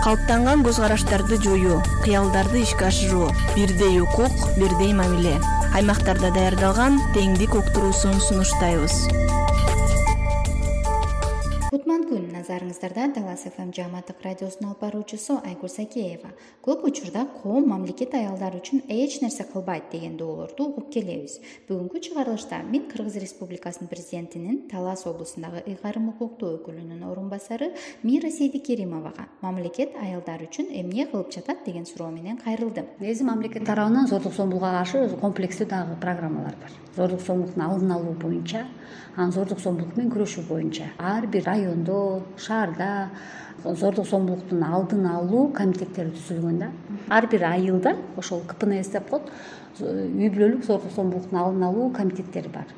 калыптанган көз караштарды жоюу, кыялдарды ишке ашыруу, бирдей укук, бирдей мамиле. Аймактарда даярдалган теңдик уктуруусун сунуштайбыз. Кутман күн назарыңыздарда Талас ФМ жамааттык радиосунун алып баруучусу Айгүл Сакеева. Көп учурда коом мамлекет аялдар үчүн эч нерсе кылбайт деген доолорду угуп келебиз. Бүгүнкү чыгарылышта мен Кыргыз Республикасынын президентинин Талас облусундагы ыйгарым укуктуу өкүлүнүн орун басары Мира Сейдикеримовага мамлекет аялдар үчүн эмне кылып жатат деген суроо менен кайрылдым. Негизи мамлекет тарабынан зордук-зомбулукка каршы комплекстүү дагы программалар бар. Зордук-зомбулуктун алдын алуу боюнча, анан зордук-зомбулук менен күрөшүү боюнча ар бир райондо, шаарда зордук-зомбулуктун алдын алуу комитеттери түзүлгөн да. Ар бир айылда ошол КПНС деп коет, үй бүлөлүк зордук-зомбулуктун алдын алуу комитеттери бар.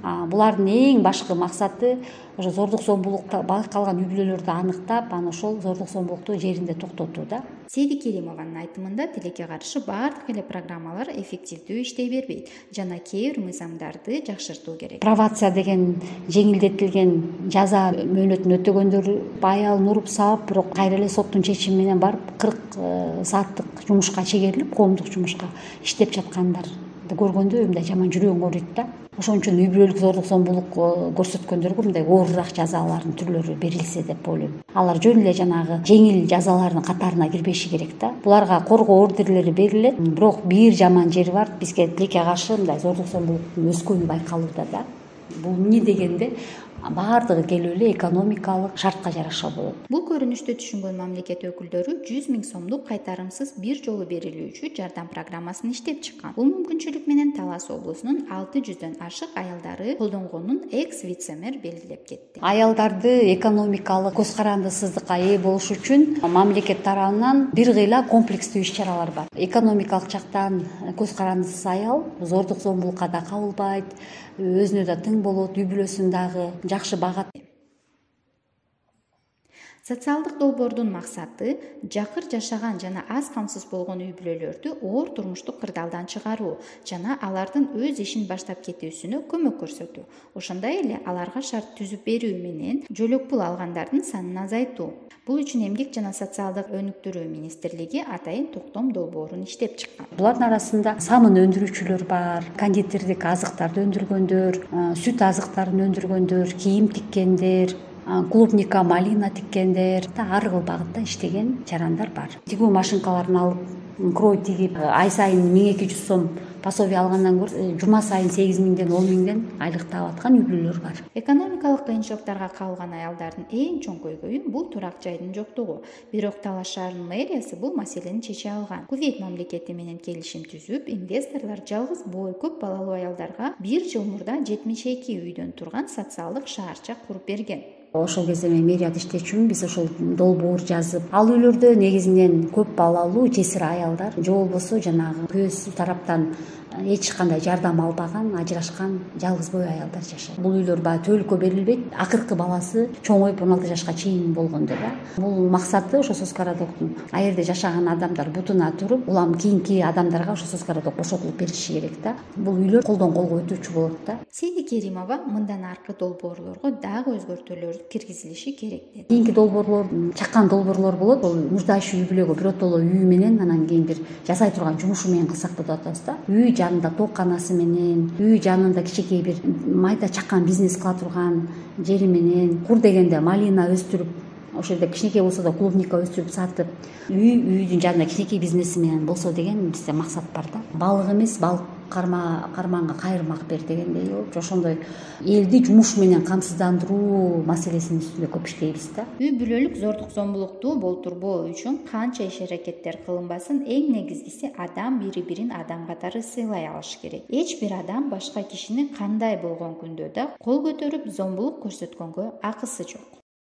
Булардын эң башкы максаты ошо зордук-зомбулукта байкалган үй бүлөлөрдү аныктап, анан ошол зордук-зомбулукту жеринде токтотуу да. Сейдикеримованын айтымында тилекке каршы баардык эле программалар эффективдүү иштей бербейт жана кээ бир мыйзамдарды жакшыртуу керек. Пробация деген жеңилдетилген жаза мөөнөтүн өтөгөндөр аялын уруп саап, бирок кайра эле соттун чечими менен барып 40 сааттык жумушка чегерилип, коомдук жумушка иштеп жаткандарды көргөндө мындай жаман жүрөгүң ооруйт да. Ошон үчүн үй бүлөлүк зордук-зомбулук көрсөткөндөргө мындай оорураак жазалардын түрлөрү берилсе деп ойлойм. Алар жөн эле жанагы жеңил жазалардын катарына кирбеши керек да. Буларга коргоо ордерлери берилет, бирок бир жаман жери бар. Бизге тилекке каршы мындай зордук-зомбулуктун өскөнү байкалууда да. Бул эмне дегенде баардыгы келип эле экономикалык шартка жараша болот. Бул көрүнүштү түшүнгөн мамлекет өкүлдөрү 100 000 сомдук кайтарымсыз бир жолу берилүүчү жардам программасын иштеп чыккан. Бул мүмкүнчүлүк менен Талас облусунун 600дөн ашык аялдары колдонгонун экс-вице-мэр белгилеп кетти. Аялдарды экономикалык көз карандысыздыкка ээ болуш үчүн мамлекет тарабынан бир кыйла комплекстүү иш-чаралар бар. Экономикалык жактан көз карандысыз аял зордук-зомбулукка да кабылбайт, өзүнө да тың болот, үй бүлөсүн дагы жакшы багат. Социалдык долбоордун максаты жакыр жашаган жана аз камсыз болгон үй бүлөлөрдү оор турмуштук кырдаалдан чыгаруу жана алардын өз ишин баштап кетүүсүнө көмөк көрсөтүү. Ошондой эле аларга шарт түзүп берүү менен жөлөк пул алгандардын санын азайтуу. Бул үчүн Эмгек жана социалдык өнүктүрүү министрлиги атайын токтом долбоорун иштеп чыккан. Булардын арасында самын өндүрүүчүлөр бар, кондитердик азыктарды өндүргөндөр, сүт азыктарын өндүргөндөр, кийим тиккендер, клубника, малина тиккендер, ар кыл багытта иштеген жарандар бар. Тигүү машинкаларын алып, крой тигип, ай сайын 1200 сом пособие алгандан көрө жума сайын 8000ден 10000ден айлык таап аткан үй бүлөлөр бар. Экономикалык кыйынчылыктарга кабылган аялдардын эң чоң көйгөйү бул турак жайдын жоктугу. Бирок Талас шаарынын мэриясы бул маселени чече алган. Кувейт мамлекети менен келишим түзүп, инвесторлор жалгыз бой көп балалуу аялдарга бир жыл мурда 72 үйдөн турган социалдык шаарча куруп берген. Ошол кезде мен мэрияда иштечүмүн, биз ошол долбоор жазып, ал үйлөрдө негизинен көп балалуу жесир аялдар, же болбосо жанагы көз тараптан эч кандай жардам албаган, ажырашкан жалгыз бой аялдар жашайт. Бул үйлөр баягы төлөккө берилбейт. Акыркы баласы чоңоюп 16 жашка чейин болгондо да. Бул максаты ошо соцгородоктун а жерде жашаган адамдар бутуна туруп, улам кийинки адамдарга ошо соцгородок бошотулуп бериши керек да. Бул үйлөр колдон колго өтүүчү болот да. Сейдикеримова мындан аркы долбоорлорго дагы өзгөртүүлөр киргизилиши керек деди. Кийинки долбоорлор, чаккан долбоорлор болот. Бул муштайчу үй бүлөгө биротоло үй менен, анан кийин бир жасай турган жумушу менен кылсак деп атабыз да. Үй жанында тооканасы менен, үй жанында кичинекей бир майда чаккан бизнес кыла турган жери менен, кур дегенде малина өстүрүп, ошол жерде кичинекей болсо да клубника өстүрүп сатып, үйдүн жанында кичинекей бизнеси менен болсо деген бизде максат бар да. Балык эмес, балык карманга кайырмак бер дегендей болуп, ошондой элди жумуш менен камсыздандыруу маселесинин үстүндө көп иштейбиз да. Үй бүлөлүк зордук-зомбулукту болтурбоо үчүн канча иш-аракеттер кылынбасын, эң негизгиси адам бири-бирин адам катары сыйлай алыш керек. Эч бир адам башка кишини кандай болгон күндө да кол көтөрүп зомбулук көрсөткөнгө акысы жок.